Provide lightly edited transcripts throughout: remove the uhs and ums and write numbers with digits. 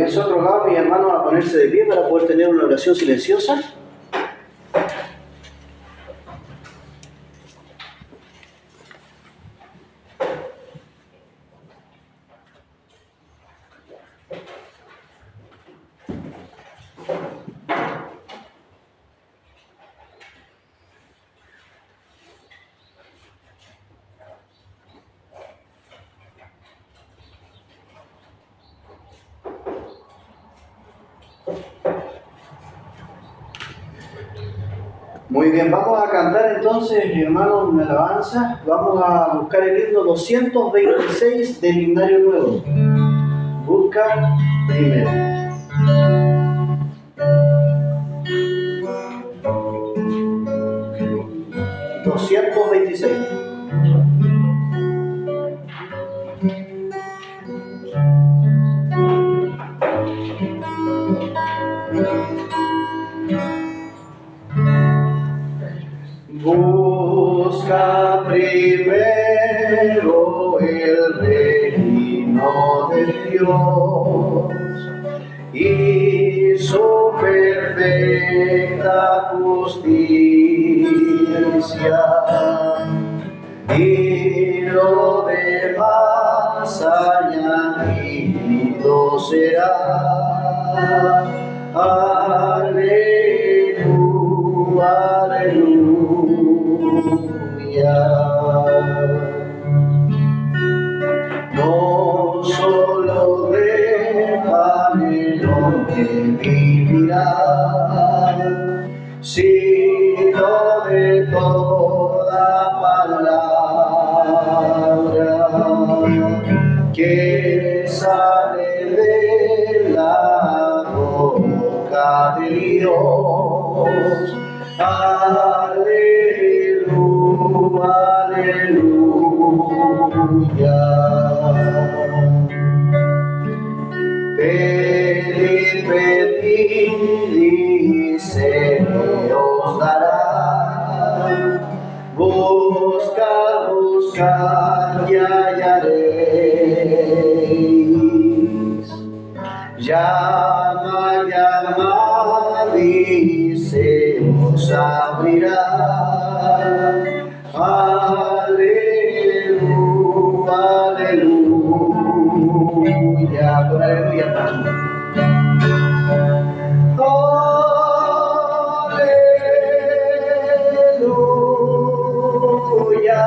bien, son rogados mis hermanos a ponerse de pie para poder tener una oración silenciosa. Muy bien, vamos a cantar entonces, hermanos, una alabanza. Vamos a buscar el himno 226 del Himnario Nuevo. Busca primero. 226. Busca primero el reino de Dios y su perfecta justicia, y lo demás añadido será. Aleluya, aleluya. No solo de pan el hombre vivirá, sino de toda palabra que sale de la boca de Dios. Aleluya, aleluya. Pedid, pedid y se os dará. Buscad, buscad y hallaréis. Llama, llama y se os abrirá. Aleluya, aleluya. Con aleluya.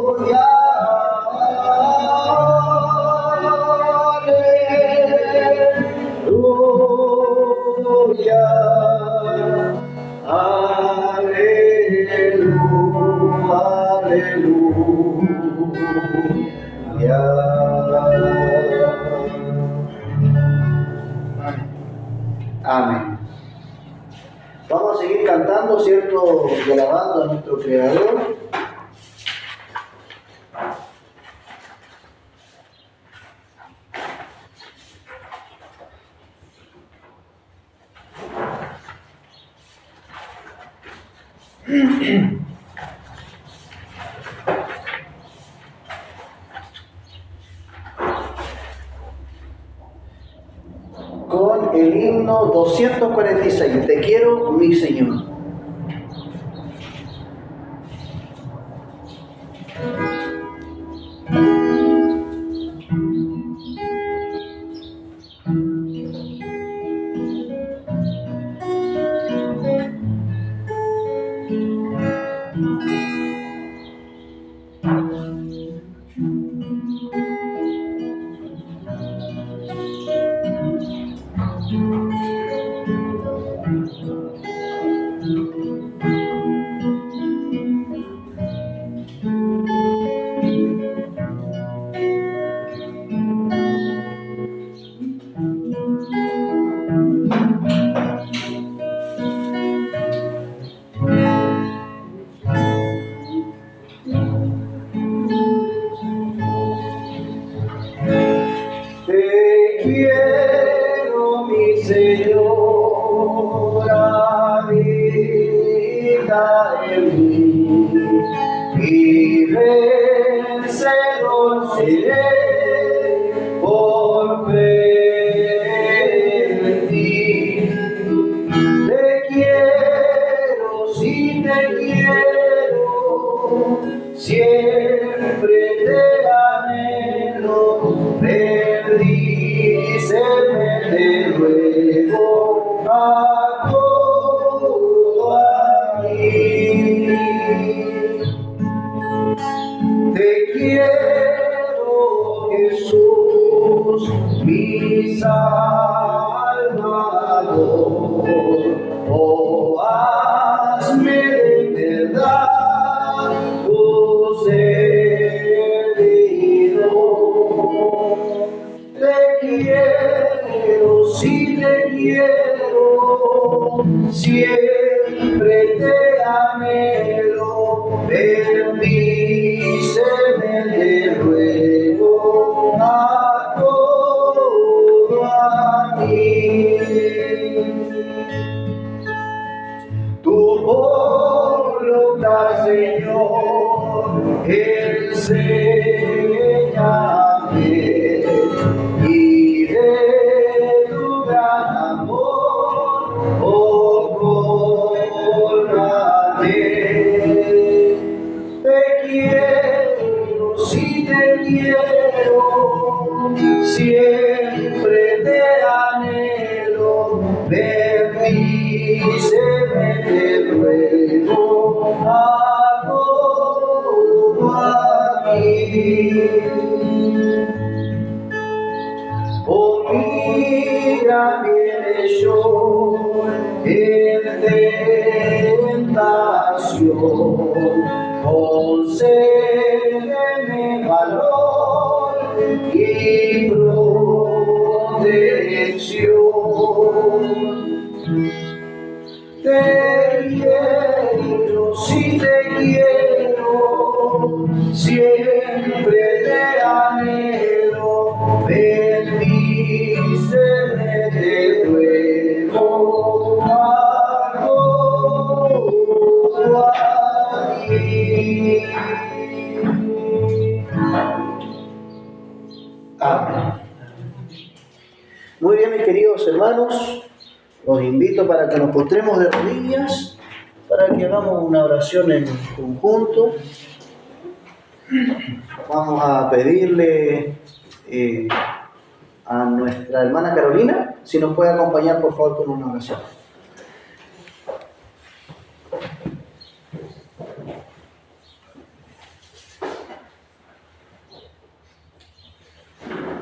Aleluya. Amén. Vamos a seguir cantando, ¿cierto? Y alabando a nuestro Creador. Con el himno 246, Te quiero, mi Señor. vencedor seré por fe en ti. Te quiero, sí te quiero, siempre te anhelo, bendíceme te ruego todo aquí. Te quiero, Jesús, mi Salvador. Oh, hazme de verdad tu servidor. Te quiero, sí te quiero, siempre te anhelo, bendíceme te ruego a todo aquí. Tu voluntad, Señor, enséñame, y de tu gran amor, oh, córrate. Te quiero, sí te quiero, siempre te anhelo, bendíceme te ruego a todo aquí. Oh, mira viene yo en tentación, concédeme valor y protección. Te quiero, sí te quiero, siempre te anhelo, bendíceme te ruego a todo aquí. Amén. Muy bien, mis queridos hermanos, los invito para que nos postremos de rodillas, para que hagamos una oración en conjunto. Vamos a pedirle a nuestra hermana Carolina si nos puede acompañar por favor con una oración.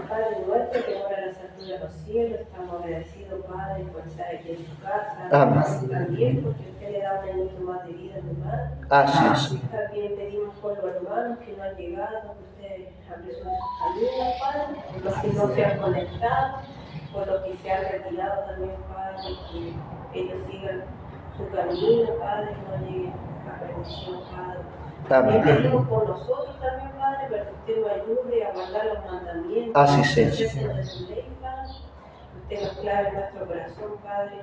Padre nuestro que mora en las alturas de los cielos, estamos agradecidos, Padre, por estar aquí en tu casa. Amén. También porque usted le da un añito más de vida a mi hermano. Así es. También pedimos por los hermanos que no han llegado, que usted abre sus caminos, Padre, por los que no se han conectado, por los que se han retirado también, Padre, que ellos sigan su camino, Padre, que no lleguen a perdición, Padre. También pedimos por nosotros también, Padre, para que usted nos ayude a guardar los mandamientos. Así sea. De su ley, Padre. Usted nos clave en nuestro corazón, Padre,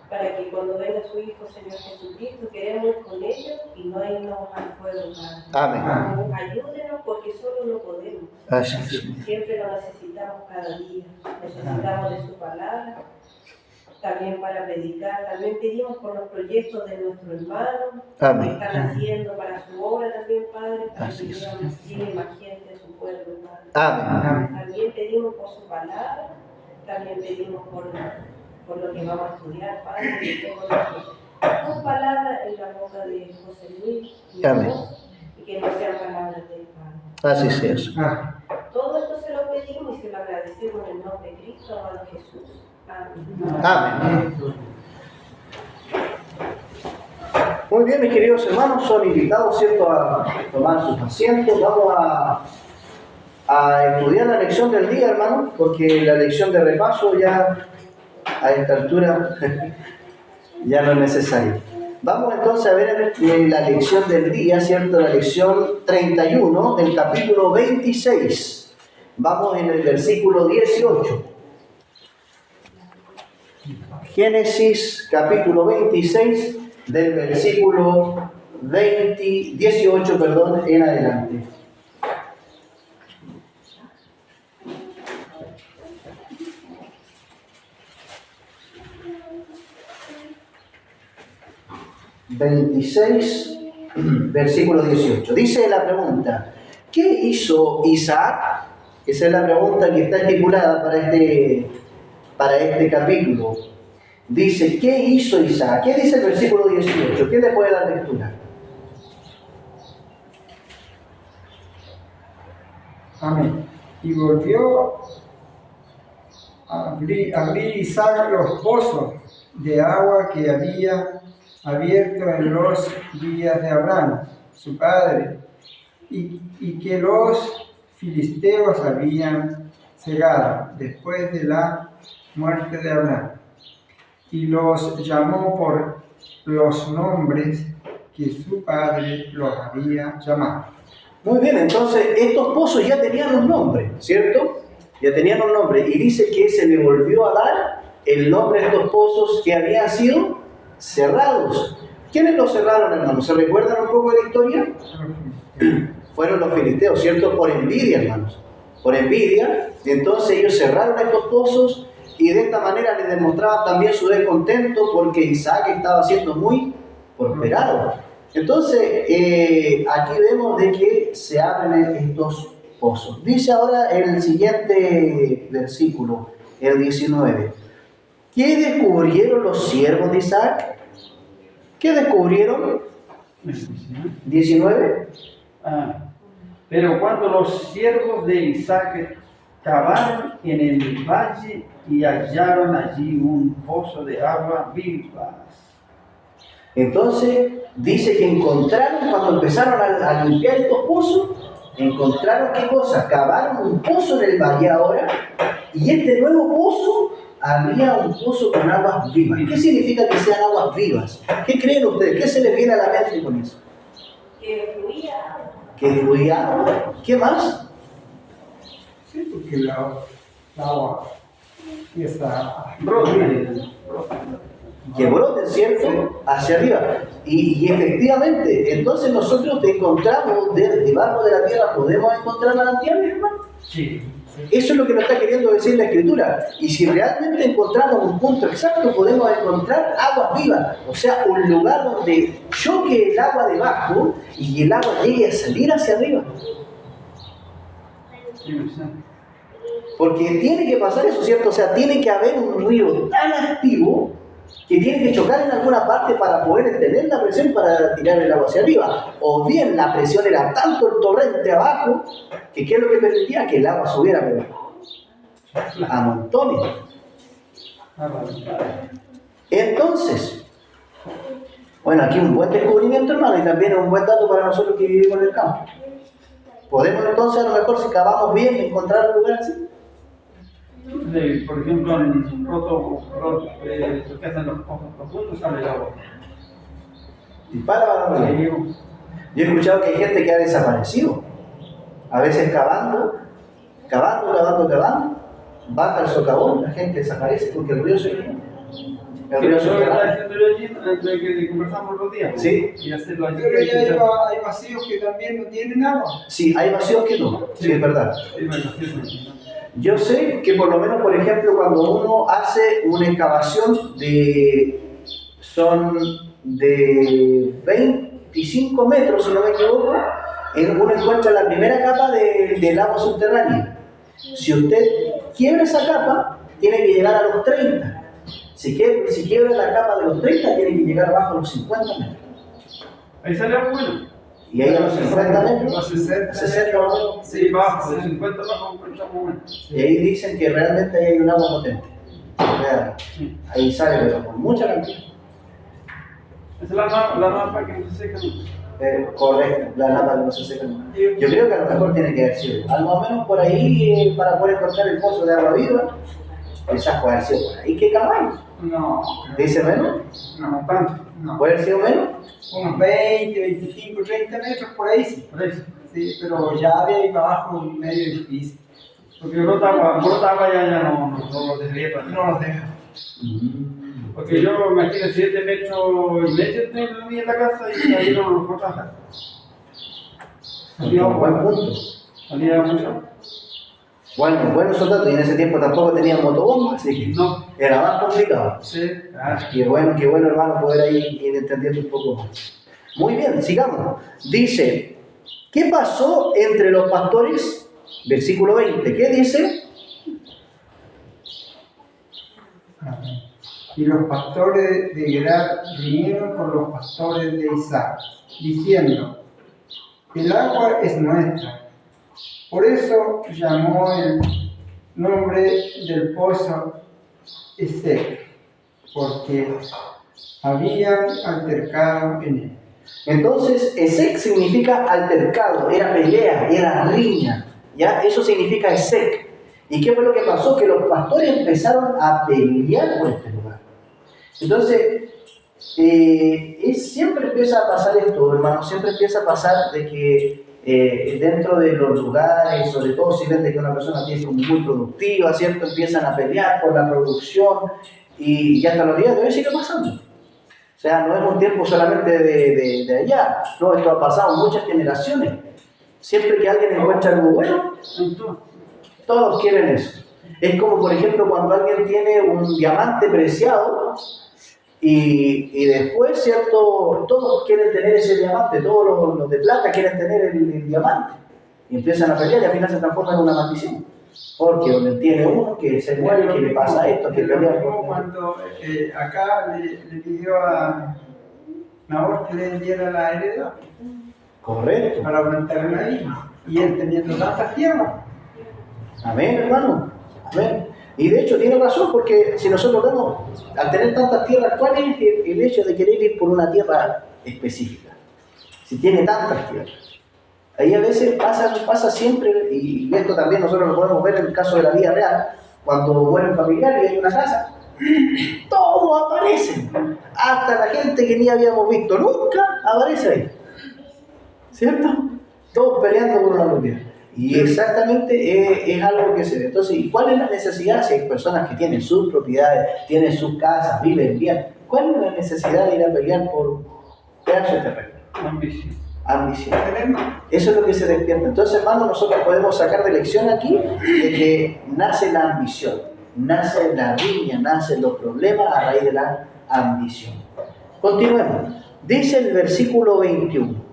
para que cuando venga su Hijo, Señor Jesucristo, queremos ir con ellos y no irnos al fuego, Padre. Amén. Ayúdenos porque solo no podemos. Así es. Siempre lo necesitamos cada día. Necesitamos de su palabra, también para predicar. También pedimos por los proyectos de nuestro hermano, Amén. que están haciendo para su obra también, Padre, para Así que es. llegue más gente a su pueblo, Padre. Amén. También pedimos por su palabra, también pedimos por lo que vamos a estudiar, Padre, que tengo sus palabras en la boca de José Luis y Amén. y que no sean palabras del Padre. Así es. Todo esto se lo pedimos y se lo agradecemos en el nombre de Cristo, amado Jesús. Amén. Amén. Muy bien, mis queridos hermanos, son invitados, ¿cierto?, a tomar sus asientos. Vamos a estudiar la lección del día, hermano, porque la lección de repaso ya a esta altura ya no es necesaria. Vamos entonces a ver la lección del día, ¿cierto? La lección 31 del capítulo 26. Vamos en el versículo 18. Génesis capítulo 26 del versículo 18, perdón, en adelante. Versículo 18. Dice la pregunta, ¿qué hizo Isaac? Esa es la pregunta que está estipulada para este capítulo. Dice, ¿qué hizo Isaac? ¿Qué dice el versículo 18? ¿Quién le puede dar lectura? Amén. Y volvió a abrir Isaac los pozos de agua que había abierto en los días de Abraham, su padre, y que los filisteos habían cegado después de la muerte de Abraham. Y los llamó por los nombres que su padre los había llamado. Muy bien, entonces estos pozos ya tenían un nombre, ¿cierto? Ya tenían un nombre. Y dice que se le volvió a dar el nombre de estos pozos que habían sido cerrados. ¿Quiénes los cerraron, hermanos? ¿Se recuerdan un poco de la historia? Fueron los filisteos, ¿cierto? Por envidia, hermanos. Por envidia. Entonces ellos cerraron estos pozos y de esta manera les demostraban también su descontento porque Isaac estaba siendo muy prosperado. Entonces, aquí vemos de que se abren estos pozos. Dice ahora el siguiente versículo, el 19. ¿Qué descubrieron los siervos de Isaac? ¿Qué descubrieron? 19. Pero cuando los siervos de Isaac cavaron en el valle y hallaron allí un pozo de agua vivas. Entonces, dice que encontraron, cuando empezaron a limpiar estos pozos, encontraron ¿qué cosa? Cavaron un pozo en el valle ahora, y este nuevo pozo, había un pozo con aguas vivas. ¿Qué significa que sean aguas vivas? ¿Qué creen ustedes? ¿Qué se les viene a la mente con eso? Que fluía agua. Que fluía agua. ¿Qué más? Sí, porque la agua está Que broten, ¿cierto? Hacia arriba. Y efectivamente, entonces nosotros encontramos debajo de la tierra, ¿podemos encontrar manantiales, hermano? Sí. Eso es lo que nos está queriendo decir la Escritura. Y si realmente encontramos un punto exacto, podemos encontrar aguas vivas. O sea, un lugar donde choque el agua debajo y el agua llegue a salir hacia arriba. Porque tiene que pasar eso, ¿cierto? O sea, tiene que haber un río tan activo que tiene que chocar en alguna parte para poder tener la presión para tirar el agua hacia arriba. O bien la presión era tanto el torrente abajo, que ¿qué es lo que permitía? Que el agua subiera pero a montones. Entonces, bueno, aquí un buen descubrimiento, hermano, y también un buen dato para nosotros que vivimos en el campo. ¿Podemos entonces, a lo mejor, si cavamos bien, encontrar un lugar así? Por ejemplo, en roto, lo que hacen los pozos profundos sale el agua. Dispara para arriba. Yo he escuchado que hay gente que ha desaparecido. A veces cavando, baja el socavón, la gente desaparece porque el río se llena. El río se llena. Que conversamos los días. Sí. Y hacerlo allí. Pero ya hay vacíos que también no tienen agua. Sí, hay vacíos que no. Sí, es verdad. Sí, bueno, sí. Yo sé que por lo menos, por ejemplo, cuando uno hace una excavación son de 25 metros, si no me equivoco, uno encuentra la primera capa del agua subterránea. Si usted quiebra esa capa, tiene que llegar a los 30. Si quiebra la capa de los 30, tiene que llegar abajo a los 50 metros. Ahí sale algo bueno. Y ahí a los 50 metros, Los 60 60 metros. Sí, bajo, de 50 bajo encontramos bueno. Y ahí dicen que realmente ahí hay un agua potente. O sea, ahí sale, pero con mucha cantidad. Esa es la mapa que no se seca. Correcto, la napa que no se seca. Yo creo que a lo mejor tiene que haber sido algo más o menos por ahí para poder encontrar el pozo de agua viva. Quizás puede haber sido por ahí que cavamos. No. ¿Dice menos? No, tanto. No. ¿Puede haber sido menos? Unos 20, 25, 30 metros por ahí sí. Por eso. Sí, pero ya de ahí para abajo medio difícil. Porque brota agua ya no lo dejaría para No los deja. Porque yo me imagino 7 metros y medio tenía en la casa y ahí no lo puedo bajar. Salía Buen punto. Salía mucho. Bueno, buenos soldados, y en ese tiempo tampoco tenían motobomba, así que No. era más complicado. Sí. Qué bueno, hermano, poder ahí ir entendiendo un poco más. Muy bien, sigamos. Dice, ¿qué pasó entre los pastores? Versículo 20, ¿qué dice? Y los pastores de Gerar vinieron con los pastores de Isaac, diciendo, el agua es nuestra. Por eso llamó el nombre del pozo Esek, porque habían altercado en él. Entonces, Esek significa altercado, era pelea, era riña. ¿Ya? Eso significa Esek. ¿Y qué fue lo que pasó? Que los pastores empezaron a pelear por este lugar. Entonces, siempre empieza a pasar esto, hermano, siempre empieza a pasar de que dentro de los lugares, sobre todo si ven de que una persona es como muy productiva, ¿cierto? Empiezan a pelear por la producción y hasta los días de hoy sigue pasando. O sea, no es un tiempo solamente de allá, no, esto ha pasado en muchas generaciones. Siempre que alguien encuentra algo bueno, todos quieren eso. Es como, por ejemplo, cuando alguien tiene un diamante preciado y después, ¿cierto? Todos quieren tener ese diamante, todos los de plata quieren tener el diamante. Y empiezan a pelear y al final se transforma en una maldición. Porque donde tiene uno que se muere, que le pasa esto, que pelea por... Cuando acá le pidió a Nahor que le diera la heredad Correcto. para aumentar la hija. Y él teniendo tantas tierras. Amén, hermano. Amén. Y de hecho tiene razón, porque si nosotros vemos, al tener tantas tierras, ¿cuál es el hecho de querer ir por una tierra específica? Si tiene tantas tierras. Ahí a veces pasa siempre, y esto también nosotros lo podemos ver en el caso de la vida real, cuando mueren familiares y hay una casa, todos aparecen. Hasta la gente que ni habíamos visto nunca aparece ahí. ¿Cierto? Todos peleando por una propiedad. Y exactamente es algo que se ve. Entonces, ¿cuál es la necesidad? Si hay personas que tienen sus propiedades, tienen sus casas, viven bien, ¿cuál es la necesidad de ir a pelear por pedazo de terreno? Ambición. Eso es lo que se despierta. Entonces, hermano, nosotros podemos sacar de lección aquí de que nace la ambición, nace la riña, nacen los problemas a raíz de la ambición. Continuemos. Dice el versículo 21.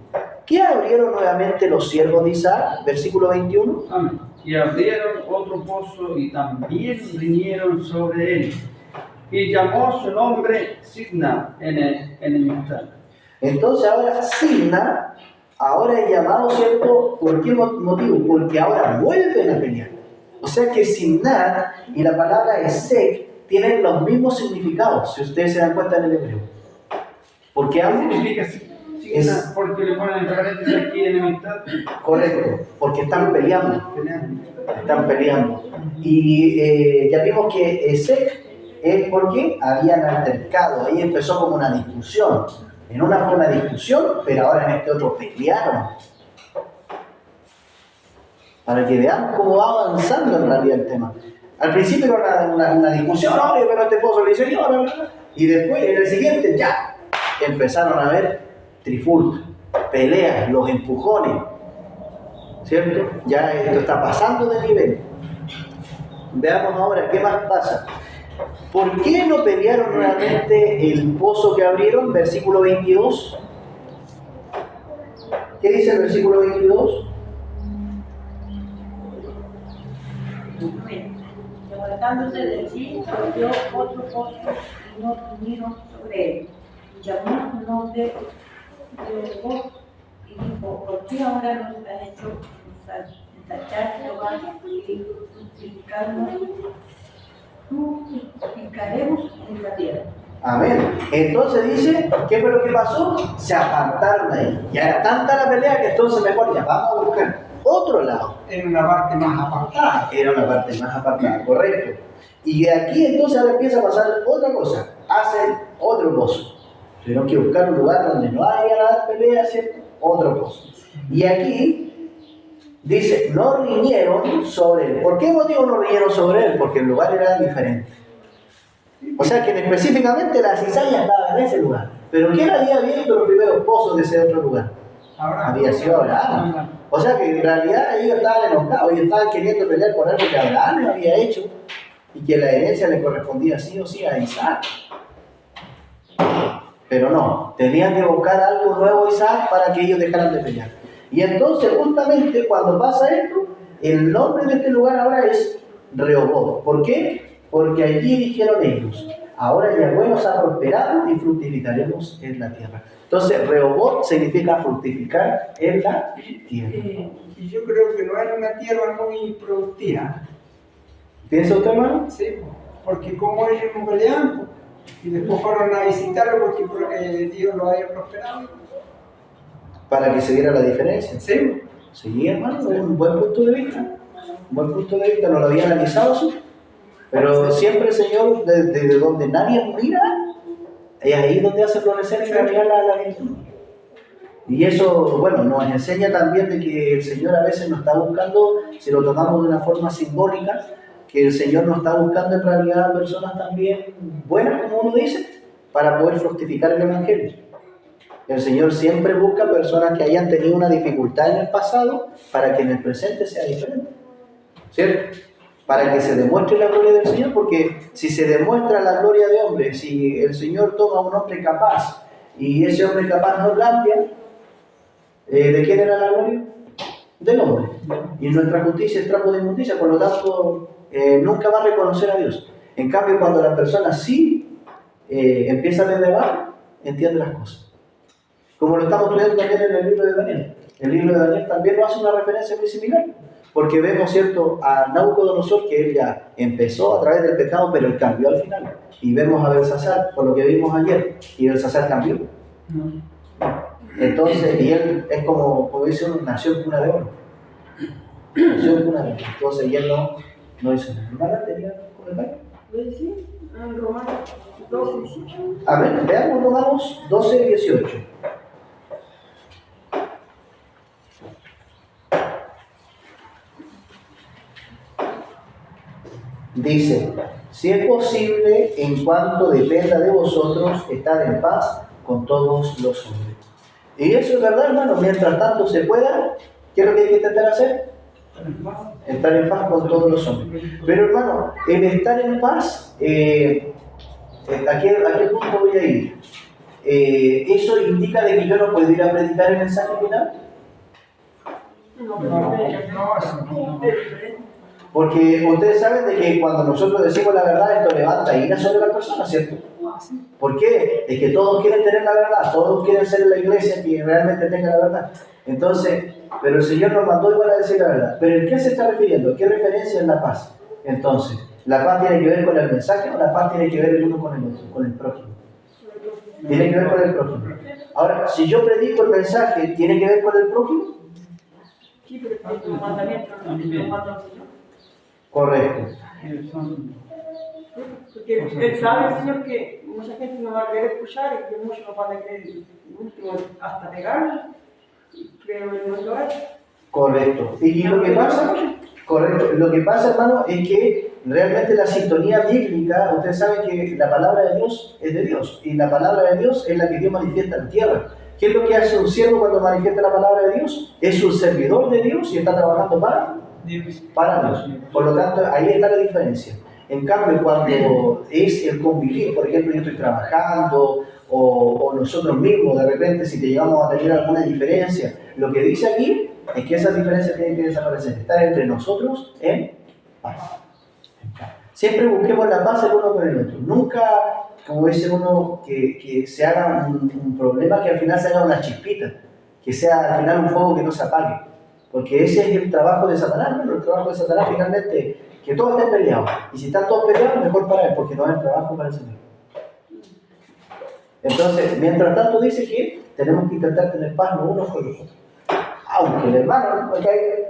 ¿Qué abrieron nuevamente los siervos de Isaac? Versículo 21. Amén. Y abrieron otro pozo y también vinieron sobre él. Y llamó su nombre Sidna enemistad. Entonces ahora Sidna, ahora es llamado, ¿cierto? ¿Por qué motivo? Porque ahora vuelven a pelear. O sea que Sidna y la palabra Esek tienen los mismos significados, si ustedes se dan cuenta en el hebreo. Porque ambos... Es porque le ponen en paréntesis aquí enemistad. Correcto, porque están peleando. Están peleando. Y ya vimos que Esek es porque habían altercado. Ahí empezó como una discusión. En una fue una discusión, pero ahora en este otro pelearon. Para que veamos cómo va avanzando en realidad el tema. Al principio era una discusión, oye, pero este pozo le dice, no, y después en el siguiente ya empezaron a ver trifulca, peleas, los empujones, ¿cierto? Ya esto está pasando de nivel. Veamos ahora qué más pasa. ¿Por qué no pelearon nuevamente el pozo que abrieron? Versículo 22. ¿Qué dice el versículo 22? Levantándose de allí, abrió otro pozo y no vinieron sobre él. Y llamó su nombre Jehová y dijo, ¿por qué ahora nos has hecho ensachar Jehová y fructificaremos en la tierra? Amén. Entonces dice, ¿qué fue lo que pasó? Se apartaron de ahí. Ya era tanta la pelea que entonces mejor ya vamos a buscar otro lado. En una parte más apartada. Era una parte más apartada, correcto. Y de aquí entonces ahora empieza a pasar otra cosa. Hacen otro pozo. Tuvieron que buscar un lugar donde no haya la pelea, ¿cierto? Otro pozo. Y aquí dice, no riñeron sobre él. ¿Por qué motivo no riñeron sobre él? Porque el lugar era diferente. O sea que específicamente la cizaña estaba en ese lugar. Pero ¿quién había abierto los primeros pozos de ese otro lugar? Había sido Abraham. O sea que en realidad ellos estaban enojados, ellos estaban queriendo pelear por algo que Abraham les había hecho y que la herencia le correspondía sí o sí a Isaac. Pero no, tenían que buscar algo nuevo a Isaac para que ellos dejaran de pelear. Y entonces justamente cuando pasa esto, el nombre de este lugar ahora es Rehoboth. ¿Por qué? Porque allí dijeron ellos, ahora Yahweh nos ha prosperado y fructificaremos en la tierra. Entonces Rehoboth significa fructificar en la tierra. Y yo creo que no era una tierra muy productiva. ¿Piensa usted, hermano? Sí, porque como ellos no peleaban, y después fueron a visitarlo porque Dios lo había prosperado. Para que se viera la diferencia. Sí. Sí, hermano, un buen punto de vista. Un buen punto de vista, no lo había analizado así. Pero siempre el Señor, desde donde nadie mira, es ahí donde hace florecer en realidad la virtud. Y eso, bueno, nos enseña también de que el Señor a veces nos está buscando, si lo tomamos de una forma simbólica, que el Señor nos está buscando en realidad personas también buenas, como uno dice, para poder fructificar el Evangelio. El Señor siempre busca personas que hayan tenido una dificultad en el pasado para que en el presente sea diferente. ¿Cierto? Para que se demuestre la gloria del Señor, porque si se demuestra la gloria de hombre, si el Señor toma a un hombre capaz y ese hombre capaz no cambia, ¿de quién era la gloria? Del hombre. Y nuestra justicia es trapo de inmundicia, por lo tanto nunca va a reconocer a Dios. En cambio, cuando la persona sí empieza desde abajo, entiende las cosas. Como lo estamos estudiando también en el libro de Daniel. El libro de Daniel también nos hace una referencia muy similar. Porque vemos, ¿cierto?, a Nabucodonosor que él ya empezó a través del pecado, pero él cambió al final. Y vemos a Belsasar, por lo que vimos ayer, y Belsasar cambió. Entonces, y él es como dice uno, nació en cuna de oro. Nació en cuna de oro. Entonces, y él no hizo nada. ¿Hermana tenía comentario? ¿Puede decir? Romanos 12, 18. A ver, veamos Romanos 12, 18. Dice, si es posible, en cuanto dependa de vosotros, estar en paz con todos los hombres. Y eso es verdad, hermano, mientras tanto se pueda, ¿qué es lo que hay que intentar hacer? Estar en paz con todos los hombres. Pero hermano, el estar en paz, ¿a qué punto voy a ir? ¿Eso indica de que yo no puedo ir a predicar el mensaje final? No. Porque ustedes saben de que cuando nosotros decimos la verdad, esto levanta ira sobre la persona, ¿cierto? ¿Por qué? Es que todos quieren tener la verdad, todos quieren ser en la iglesia que realmente tenga la verdad. Entonces, pero el Señor nos mandó igual a decir la verdad. ¿Pero en qué se está refiriendo? ¿Qué referencia es la paz? Entonces, ¿la paz tiene que ver con el mensaje o la paz tiene que ver el uno con el otro, con el prójimo? Tiene que ver con el prójimo. Ahora, si yo predico el mensaje, ¿tiene que ver con el prójimo? Sí, pero es un mandamiento, no manda al Señor. Correcto. Porque él sabe, el Señor, que mucha gente no va a querer escuchar y que muchos no van a querer, último, hasta pegarlo, pero él no lo hace. Correcto. Y lo que pasa, correcto, lo que pasa, hermano, es que realmente la sintonía bíblica, ustedes saben que la palabra de Dios es de Dios, y la palabra de Dios es la que Dios manifiesta en la tierra. ¿Qué es lo que hace un siervo cuando manifiesta la palabra de Dios? Es un servidor de Dios y está trabajando para Dios. Por lo tanto, ahí está la diferencia. En cambio, cuando es el convivir, por ejemplo, yo estoy trabajando o nosotros mismos, de repente, si te llegamos a tener alguna diferencia, lo que dice aquí es que esa diferencia tiene que desaparecer, estar entre nosotros en paz. Siempre busquemos la paz el uno con el otro. Nunca, como dice uno, que se haga un problema, que al final se haga una chispita, que sea al final un fuego que no se apague. Porque ese es el trabajo de Satanás, ¿no? El trabajo de Satanás finalmente, que todos estén peleados. Y si están todos peleados, mejor para él, porque no hay trabajo para el Señor. Entonces, mientras tanto dice que tenemos que intentar tener paz los unos con los otros. Aunque el hermano,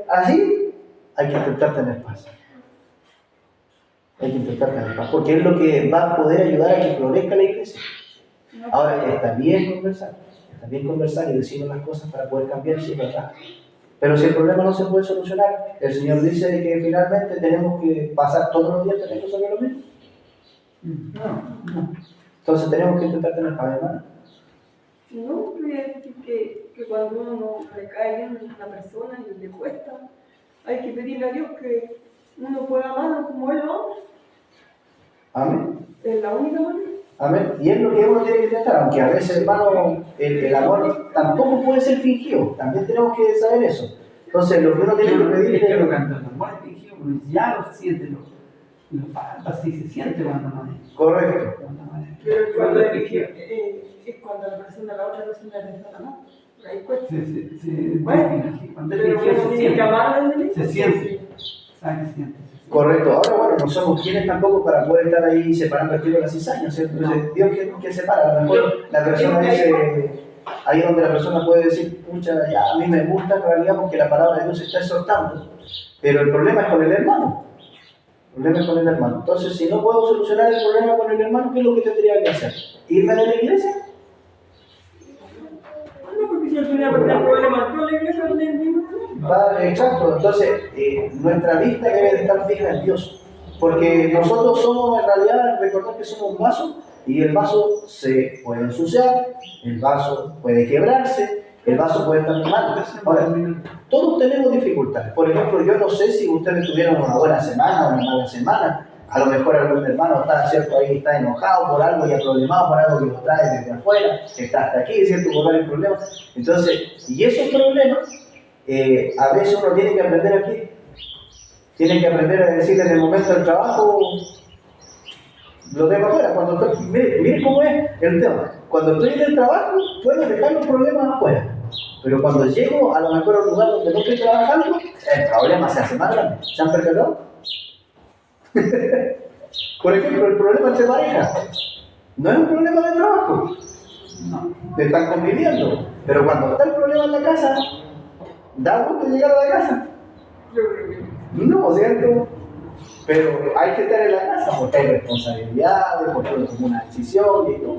así, hay que intentar tener paz. Hay que intentar tener paz, porque es lo que va a poder ayudar a que florezca la iglesia. Ahora, está bien conversar y decirnos las cosas para poder cambiar, si es verdad. Pero si el problema no se puede solucionar, el Señor dice que finalmente tenemos que pasar todos los días teniendo sobre lo mismo. No. Entonces tenemos que intentar tener paz, hermano. No, quería decir que cuando uno no recae en una persona y le cuesta, hay que pedirle a Dios que uno pueda amarlo como Él lo ama. Amén. Es la única manera. Amén. Y es lo que uno tiene que intentar, aunque a veces, hermano, el amor tampoco puede ser fingido. También tenemos que saber eso. Entonces, lo que uno tiene que pedir es que lo canta el amor es fingido, pero ya lo siente, así se siente cuando no es. Correcto. Pero Cuando es fingido. es cuando la otra persona le está amando. Ahí cuesta. Bueno, cuando es Pero fingido uno se tiene que siente. amarlo en el Se siente. ¿Sabes? Se siente. Correcto. Ahora, bueno, no somos quienes tampoco para poder estar ahí separando el tiro de la cizaña, ¿cierto? Entonces, Dios que separa. A lo mejor la persona dice, ahí donde la persona puede decir, pucha, ya, a mí me gusta en realidad porque la palabra de Dios está exhortando. Pero el problema es con el hermano. El problema es con el hermano. Entonces, si no puedo solucionar el problema con el hermano, ¿qué es lo que tendría que hacer? ¿Irme de la iglesia? No, porque si al final va a tener problemas con la iglesia, no tiene ningún problema. Exacto, entonces nuestra vista debe de estar fija en Dios, porque nosotros somos en realidad, recordar que somos un vaso y el vaso se puede ensuciar, el vaso puede quebrarse, el vaso puede estar mal. Ahora, todos tenemos dificultades. Por ejemplo, yo no sé si ustedes tuvieron una buena semana o una mala semana. A lo mejor algún hermano está, ¿cierto? Ahí está enojado por algo y ha problemado por algo que lo trae desde afuera, que está hasta aquí, ¿cierto? Por varios problemas. Entonces, y esos problemas a veces uno tiene que aprender aquí. Tiene que aprender a decir en el momento del trabajo, lo dejo afuera. Cuando estoy, mire cómo es el tema. Cuando estoy en el trabajo, puedo dejar los problemas afuera. Pero cuando llego a lo mejor a un lugar donde no estoy trabajando, el problema se hace más grande. ¿Se han percatado? Por ejemplo, el problema entre parejas no es un problema de trabajo. No. Están conviviendo. Pero cuando está el problema en la casa, ¿da gusto llegar a la casa? Yo creo que No, ¿cierto? Pero hay que estar en la casa porque hay responsabilidades, porque uno toma una decisión y todo.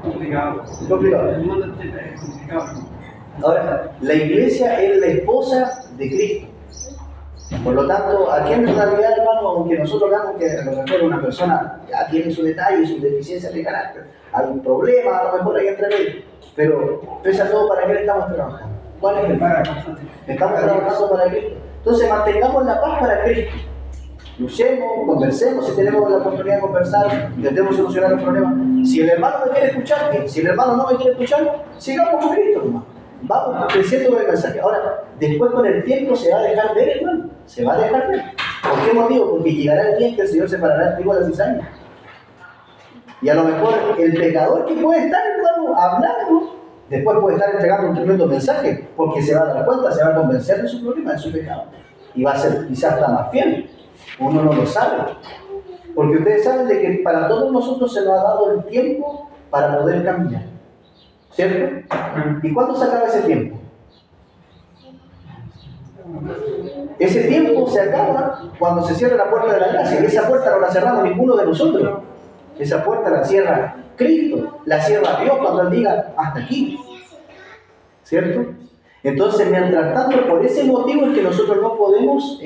Complicado. Complicado. El mundo entero es complicado. Ahora, la iglesia es la esposa de Cristo. Por lo tanto, aquí en realidad, hermano, aunque nosotros hagamos que a lo mejor una persona ya tiene su detalle, su deficiencia de carácter, hay un problema, a lo mejor hay entre medio, pero pese a todo, ¿para qué estamos trabajando? ¿Cuál es el fin? Estamos trabajando para Cristo. Entonces, mantengamos la paz para Cristo. Luchemos, conversemos, si tenemos la oportunidad de conversar, intentemos solucionar los problemas. Si el hermano me quiere escuchar, bien. Si el hermano no me quiere escuchar, sigamos con Cristo, hermano. Vamos creciendo con el mensaje. Ahora, después con el tiempo se va a dejar ver, hermano. Se va a dejar ver. ¿Por qué motivo? Porque llegará el día que el Señor separará el trigo de la cizaña. Y a lo mejor el pecador que puede estar, hermano, hablando, después puede estar entregando un tremendo mensaje, porque se va a dar cuenta, se va a convencer de su problema, de su pecado. Y va a ser quizás hasta más fiel. Uno no lo sabe. Porque ustedes saben de que para todos nosotros se nos ha dado el tiempo para poder caminar. ¿Cierto? ¿Y cuándo se acaba ese tiempo? Ese tiempo se acaba cuando se cierra la puerta de la gracia. Y esa puerta no la cerramos ninguno de nosotros. Esa puerta la cierra Cristo, la cierra Dios cuando Él diga hasta aquí. ¿Cierto? Entonces, mientras tanto, por ese motivo es que nosotros no podemos,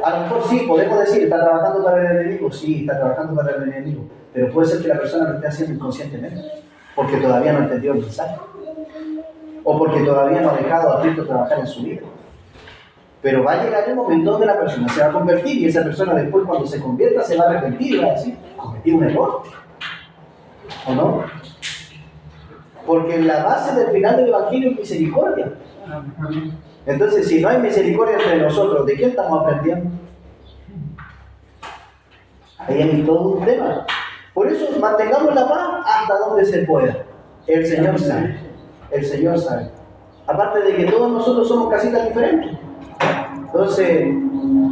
a lo mejor sí, podemos decir, está trabajando para el enemigo, sí, está trabajando para el enemigo, pero puede ser que la persona lo esté haciendo inconscientemente, porque todavía no entendió el mensaje, o porque todavía no ha dejado a Cristo trabajar en su vida. Pero va a llegar un momento donde la persona se va a convertir y esa persona después cuando se convierta se va a arrepentir y va a decir, cometí un error, ¿o no? Porque la base del final del Evangelio es misericordia. Entonces, si no hay misericordia entre nosotros, ¿de qué estamos aprendiendo? Ahí hay todo un tema. Por eso mantengamos la paz hasta donde se pueda. El Señor sabe. El Señor sabe. Aparte de que todos nosotros somos casitas diferentes. Entonces,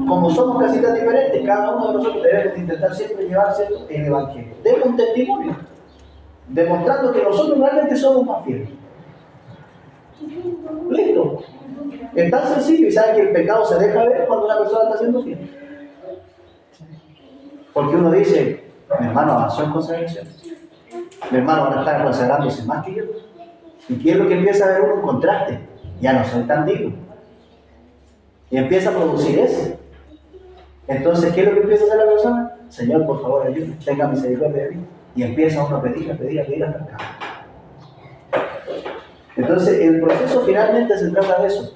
como somos casitas diferentes, cada uno de nosotros debemos intentar siempre llevar el Evangelio. Demos un testimonio, demostrando que nosotros realmente somos más fieles. Listo. Es tan sencillo y sabe que el pecado se deja ver cuando una persona está siendo fiel. Porque uno dice, mi hermano avanzó en consagración. Mi hermano ahora está consagrándose más que yo. ¿Y qué es lo que empieza a ver uno? Un contraste. Ya no soy tan digno. Y empieza a producir eso. Entonces, ¿qué es lo que empieza a hacer la persona? Señor, por favor, ayúdame, tenga misericordia de mí. Y empieza uno a pedir hasta el cabo. Entonces, el proceso finalmente se trata de eso.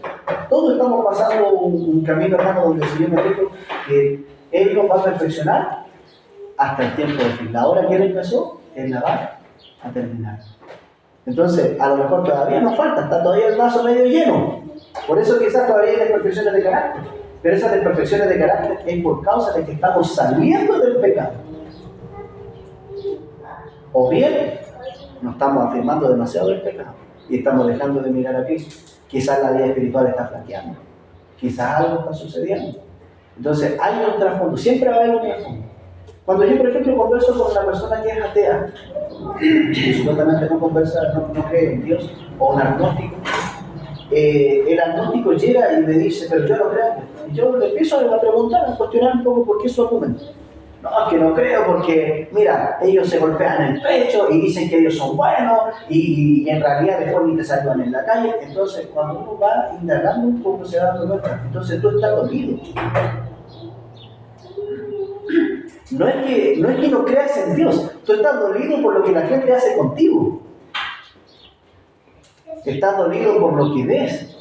Todos estamos pasando un camino, hermano, donde el Señor me dijo que Él nos va a perfeccionar hasta el tiempo del fin. La hora que Él empezó, Él la va a terminar. Entonces, a lo mejor todavía nos falta, está todavía el vaso medio lleno. Por eso quizás todavía hay imperfecciones de carácter. Pero esas imperfecciones de carácter es por causa de que estamos saliendo del pecado. O bien, nos estamos afirmando demasiado del pecado y estamos dejando de mirar a Cristo. Quizás la vida espiritual está flaqueando. Quizás algo está sucediendo. Entonces, hay un trasfondo. Siempre va a haber un trasfondo. Cuando yo, por ejemplo, converso con una persona que es atea, y supuestamente no cree en Dios, o un agnóstico, el agnóstico llega y me dice, pero yo no creo. Y yo le empiezo a preguntar, a cuestionar un poco por qué su argumento. No, es que no creo porque, mira, ellos se golpean el pecho y dicen que ellos son buenos y en realidad después ni te saludan en la calle. Entonces, cuando uno va indagando un poco se da cuenta. Entonces tú estás dolido. No es que no creas en Dios, tú estás dolido por lo que la gente hace contigo. Estás dolido por lo que ves.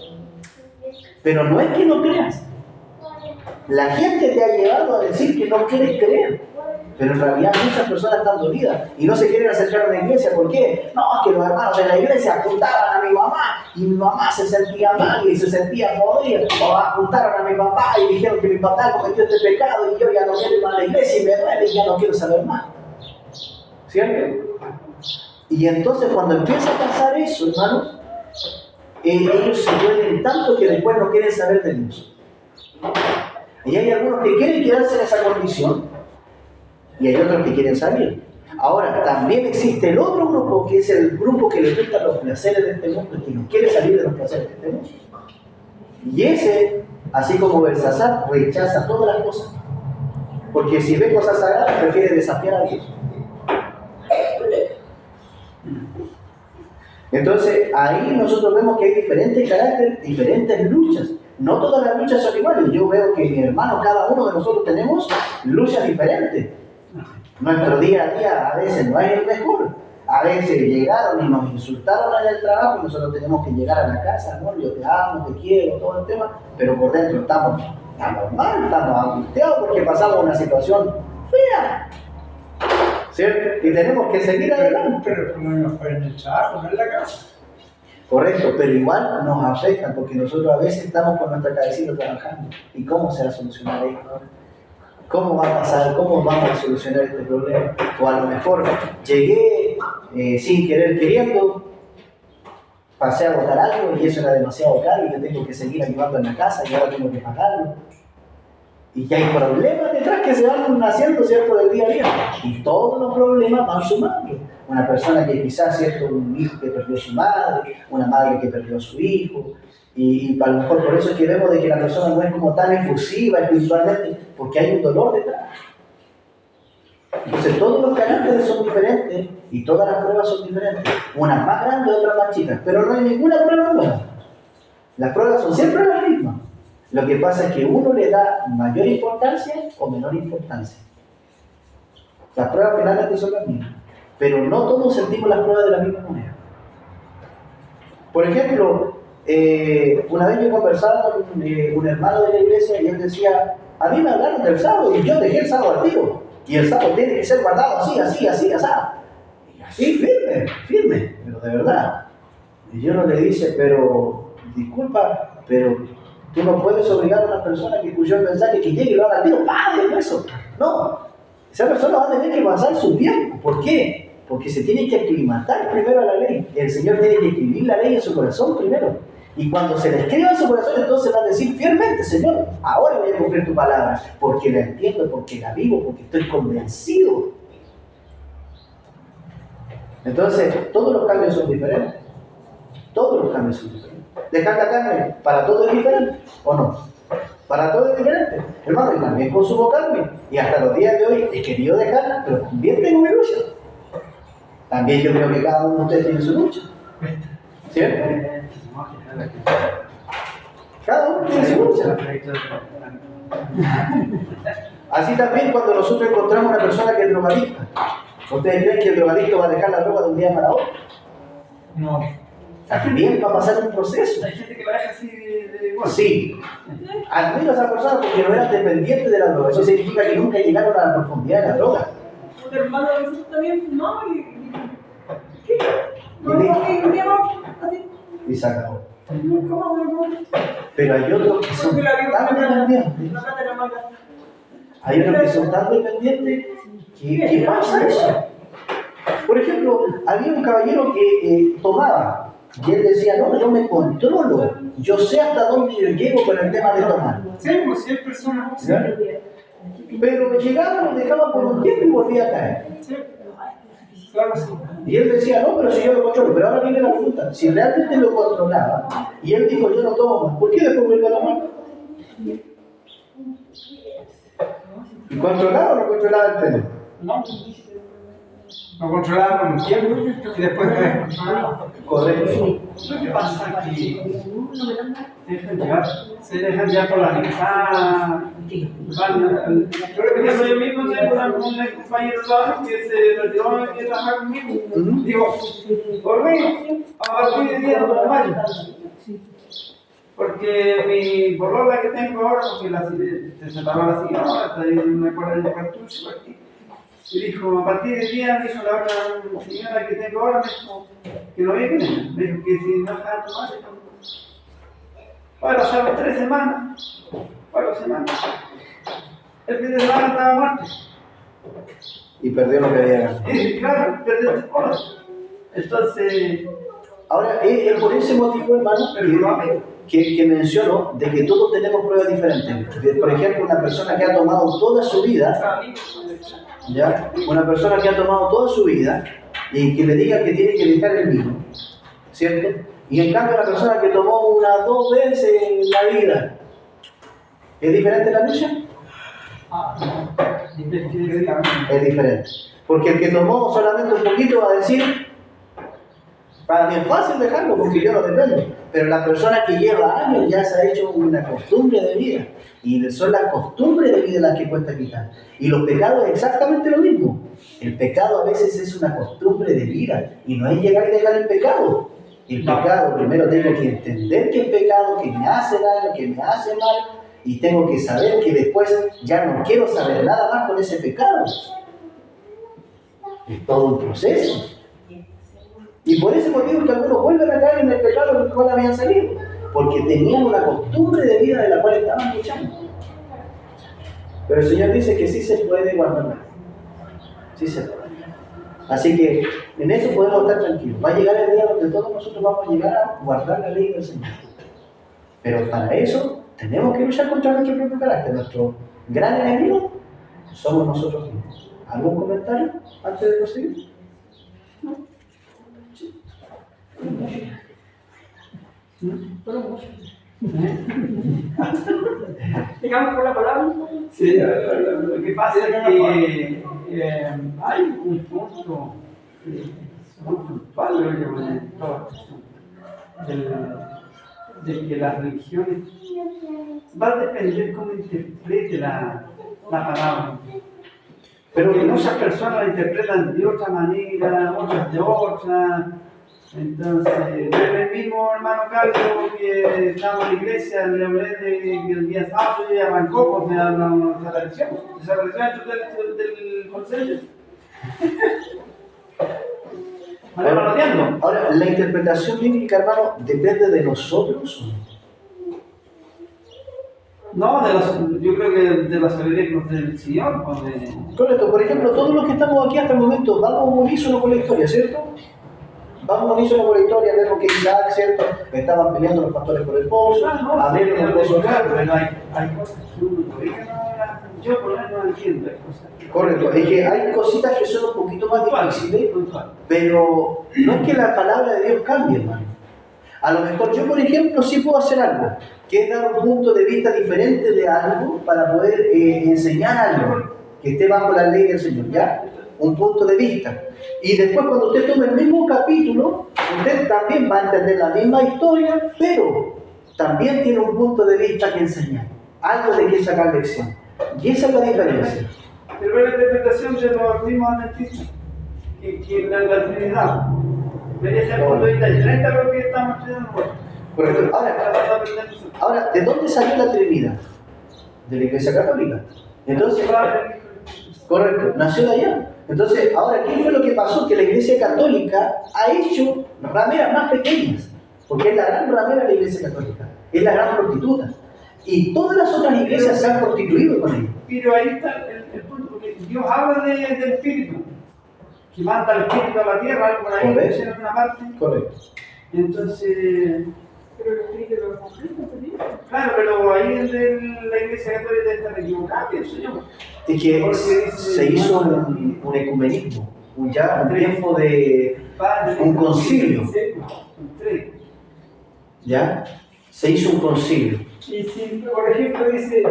Pero no es que no creas. La gente te ha llevado a decir que no quieres creer. Pero en realidad muchas personas están dolidas y no se quieren acercar a la iglesia. ¿Por qué? No, es que los hermanos de la iglesia apuntaban a mi mamá y mi mamá se sentía mal y se sentía podrida. O apuntaron a mi papá y dijeron que mi papá cometió este pecado y yo ya no quiero ir más a la iglesia y me duele y ya no quiero saber más. ¿Cierto? Y entonces cuando empieza a pasar eso, hermanos, ellos se duelen tanto que después no quieren saber de Dios. Y hay algunos que quieren quedarse en esa condición y hay otros que quieren salir. Ahora, también existe el otro grupo, que es el grupo que le gustan los placeres de este mundo, que no quiere salir de los placeres de este mundo. Y ese, así como Belsasar, rechaza todas las cosas. Porque si ve cosas sagradas, prefiere desafiar a Dios. Entonces, ahí nosotros vemos que hay diferentes caracteres, diferentes luchas. No todas las luchas son iguales. Yo veo que mi hermano, cada uno de nosotros tenemos luchas diferentes. Nuestro día a día a veces no es el mejor. A veces llegaron y nos insultaron en el trabajo y nosotros tenemos que llegar a la casa, ¿no? Yo te amo, te quiero, todo el tema, pero por dentro estamos mal, estamos angustiados porque pasamos una situación fea. ¿Cierto? Y tenemos que seguir adelante. Pero como nos fue en el trabajo, no en la casa. Correcto, pero igual nos afecta porque nosotros a veces estamos con nuestra cabecita trabajando. ¿Y cómo se va a solucionar esto? ¿Cómo va a pasar? ¿Cómo vamos a solucionar este problema? O a lo mejor llegué sin querer queriendo, pasé a botar algo y eso era demasiado caro y yo tengo que seguir ayudando en la casa y ahora tengo que pagarlo. Y ya hay problemas detrás que se van haciendo, ¿cierto?, del día a día. Y todos los problemas van sumando. Una persona que quizás, ¿cierto?, un hijo que perdió a su madre, una madre que perdió a su hijo. Y a lo mejor por eso es que vemos de que la persona no es como tan efusiva espiritualmente, porque hay un dolor detrás. Entonces todos los caracteres son diferentes y todas las pruebas son diferentes. Unas más grandes, otras más chicas. Pero no hay ninguna prueba nueva. Las pruebas son siempre las mismas. Lo que pasa es que uno le da mayor importancia o menor importancia. Las pruebas finalmente son las mismas, pero no todos sentimos las pruebas de la misma manera. Por ejemplo, una vez yo conversaba con un hermano de la iglesia y él decía, a mí me hablaron del sábado y yo dejé el sábado activo. Y el sábado tiene que ser guardado así, así, así, así. Y así, firme, pero de verdad. Y yo no le dice, pero, disculpa, pero tú no puedes obligar a una persona que escuchó el mensaje que llegue y lo haga al tiro. ¡Padre, eso! No, esa persona va a tener que pasar su tiempo. ¿Por qué? Porque se tiene que aclimatar primero a la ley. El Señor tiene que escribir la ley en su corazón primero. Y cuando se le escriba en su corazón, entonces va a decir fielmente, Señor, ahora voy a cumplir tu palabra, porque la entiendo, porque la vivo, porque estoy convencido. Entonces, todos los cambios son diferentes. Todos los cambios son diferentes. Dejar la carne, para todo es diferente, ¿o no? Para todo es diferente. Hermano, y también consumo carne. Y hasta los días de hoy he querido dejarla, pero también tengo mi lucha. También yo creo que cada uno de ustedes tiene su lucha. ¿Cierto? Cada uno. parte de su lucha. Así también cuando nosotros encontramos una persona que es drogadicta. ¿Ustedes creen que el drogadicto va a dejar la droga de un día para otro? No. También va a pasar un proceso. Hay gente que la deja así de igual. Sí. Admiro a esa persona porque no eran dependientes de la droga. Eso significa que nunca llegaron a la profundidad de la droga. Un hermano a veces también fumaba y ¿qué? No, ¿Y un día más, así, Y se acabó. nunca más volvió. Pero hay otros que son Porque la vida tan dependientes. la plata era mala. Hay otros que son tan dependientes que pasa eso. Por ejemplo, había un caballero que tomaba y él decía, no, yo me controlo, yo sé hasta dónde yo llego con el tema de tomar. Sí, pues 100 personas. ¿Ya? Pero llegaba, lo dejaba por un tiempo y volvía a caer. Sí. Claro, sí. Y él decía, no, pero si yo lo controlo. Pero ahora viene la pregunta, si realmente lo controlaba y él dijo, yo no tomo más, ¿por qué después vuelve a tomar? ¿Y controlaba o no controlaba el tema? No. Lo controlaba por un tiempo y después lo descontrolaba. Correcto. Lo que pasa es que se dejan llevar por la amistad. Por ejemplo, yo mismo tengo un compañero de trabajo que se retiró y trabajar conmigo. Digo, por mí, a partir del día de mayo. Porque mi polola que tengo ahora, porque se separó la señora, está ahí en una cuadra de cartucho aquí. Y dijo, a partir del día, me dijo la otra señora que tengo ahora, me dijo que no viene con ella. Me dijo que si no deja de tomar, bueno, pasaron 3 semanas, 4 semanas. El fin de semana estaba muerto. Y perdió lo que había ganado. Y claro, perdió el polo. Entonces, Ahora, es por ese motivo, hermano, que menciono de que todos tenemos pruebas diferentes. Por ejemplo, una persona que ha tomado toda su vida, ¿ya? Una persona que ha tomado toda su vida y que le diga que tiene que dejar el vino, ¿cierto? Y en cambio la persona que tomó 1 o 2 veces en la vida, ¿es diferente la lucha? Es diferente. Porque el que tomó solamente un poquito va a decir, para mí es fácil dejarlo porque yo no dependo. Pero la persona que lleva años ya se ha hecho una costumbre de vida. Y son las costumbres de vida las que cuesta quitar. Y los pecados es exactamente lo mismo. El pecado a veces es una costumbre de vida. Y no es llegar y dejar el pecado. El pecado primero tengo que entender que es pecado, que me hace daño, que me hace mal. Y tengo que saber que después ya no quiero saber nada más con ese pecado. Es todo un proceso. Y por ese motivo que algunos vuelven a caer en el pecado del cual habían salido, porque tenían una costumbre de vida de la cual estaban luchando. Pero el Señor dice que sí se puede guardar. Sí se puede. Así que en eso podemos estar tranquilos. Va a llegar el día donde todos nosotros vamos a llegar a guardar la ley del Señor. Pero para eso tenemos que luchar contra nuestro propio carácter. Nuestro gran enemigo somos nosotros mismos. ¿Algún comentario antes de proseguir? Digamos por la palabra. sí, lo que pasa es que hay un punto muy puntual en todo esto, de que las religiones va a depender cómo interprete la palabra. Pero que muchas personas la interpretan de otra manera, otras de otra. Entonces, desde el mismo hermano Carlos que estaba en la iglesia, le hablé de que el día sábado y arrancó, pues desapareció dentro del consejo. Ahora, la interpretación bíblica, hermano, depende de nosotros. No, yo creo que de la sabiduría que nos dé el Señor. Correcto, por ejemplo, todos los que estamos aquí hasta el momento vamos unísono con la historia, ¿cierto? Vamos unísono con la historia, vemos que Isaac, ¿cierto? Estaban peleando los pastores por el pozo, abrieron el pozo. Pero hay cosas que uno todavía yo por lo menos no entiendo. Correcto, es que hay cositas que son un poquito más difíciles, pero no es que la palabra de Dios cambie, hermano. A lo mejor yo, por ejemplo, sí puedo hacer algo, que es dar un punto de vista diferente de algo para poder enseñar algo que esté bajo la ley del Señor, ¿ya? Un punto de vista. Y después cuando usted tome el mismo capítulo, usted también va a entender la misma historia, pero también tiene un punto de vista que enseñar, algo de que sacar lección. Y esa es la diferencia. Pero es la interpretación de los mismos adventistas, que la Trinidad. Merece el punto de vista diferente a lo que estamos estudiando nosotros. Correcto. Ahora, ¿de dónde salió la Trinidad? De la Iglesia Católica. Entonces, correcto, nació de allá. Entonces, ahora, ¿qué fue lo que pasó? Que la Iglesia Católica ha hecho rameras más pequeñas, porque es la gran ramera de la Iglesia Católica, es la gran prostituta. Y todas las otras iglesias se han constituido con ella. Pero ahí está el punto, porque Dios habla del Espíritu, que manda el Espíritu a la tierra, algo por ahí, Correcto. en otra parte. Correcto. Entonces, Pero el Espíritu lo confirma también. claro, pero ahí la Iglesia Católica está equivocada, pienso yo. Es que se hizo un ecumenismo, un tiempo de un concilio. Un tres. ¿Ya? Se hizo un concilio. Y si, por ejemplo, dice,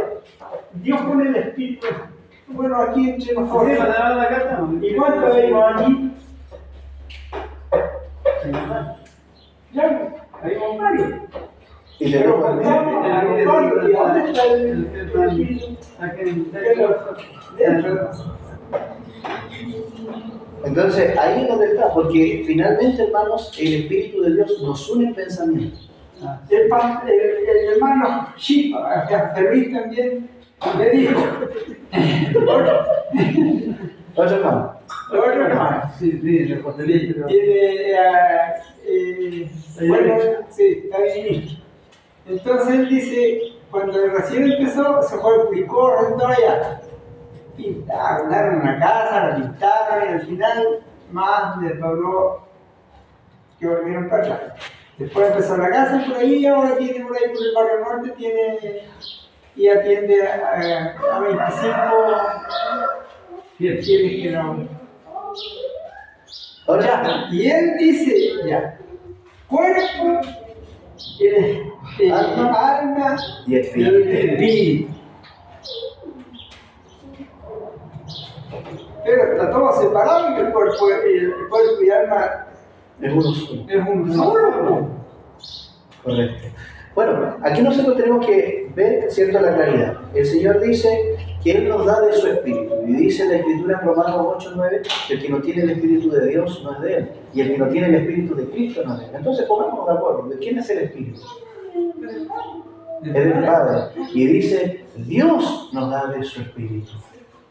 Dios pone el Espíritu, bueno, aquí entre nosotros. ¿Y cuántos vemos aquí? Ya, hay varios. Y Pero tenemos cuando estamos en los varios, ¿y dónde está el Espíritu? Entonces, ahí es donde está, porque finalmente, hermanos, el Espíritu de Dios nos une en pensamiento. El hermano Chip, Ferris también, le dijo, Otro hermano. otro hermano, Sí, reportería. bueno, sí, está bien. Entonces él dice, cuando recién empezó, se fue al Curicó, rentó allá. Pintaron una casa, la pintaron y al final más les logró que volvieron para atrás. Después empezó la casa por ahí, ahora tiene por ahí por el barrio norte, tiene y atiende a 25 fieles que no. Ahora, Y él dice, ya, cuerpo, alma y Espíritu. espíritu. Pero está todo separado y el cuerpo y el alma Es uno solo. es un solo. Correcto. Bueno, aquí nosotros tenemos que ver, ¿cierto?, la claridad. El Señor dice que Él nos da de su Espíritu. Y dice la Escritura en Romanos 8:9 que el que no tiene el Espíritu de Dios no es de Él. Y el que no tiene el Espíritu de Cristo no es de Él. Entonces pongámonos de acuerdo. ¿De quién es el Espíritu? Es del Padre. Y dice, Dios nos da de su Espíritu.